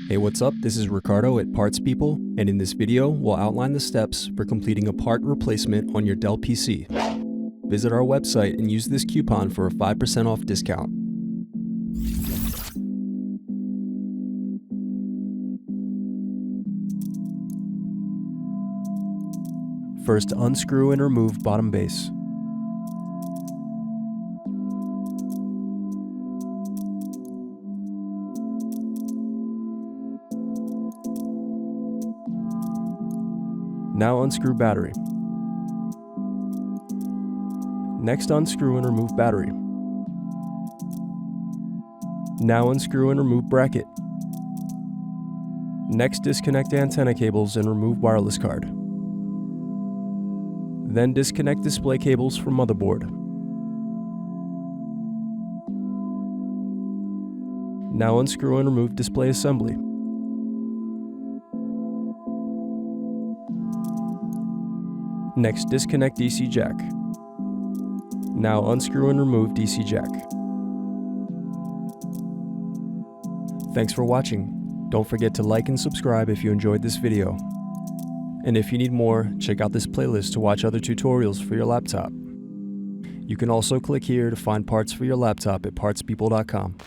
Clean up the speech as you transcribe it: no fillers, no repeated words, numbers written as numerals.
Hey, what's up? This is Ricardo at Parts People, and in this video, we'll outline the steps for completing a part replacement on your Dell PC. Visit our website and use this coupon for a 5% off discount. First, unscrew and remove bottom base. Now unscrew battery. Next, unscrew and remove battery. Now unscrew and remove bracket. Next, disconnect antenna cables and remove wireless card. Then disconnect display cables from motherboard. Now unscrew and remove display assembly. Next, disconnect DC jack. Now unscrew and remove DC jack. Thanks for watching. Don't forget to like and subscribe if you enjoyed this video. And if you need more, check out this playlist to watch other tutorials for your laptop. You can also click here to find parts for your laptop at partspeople.com.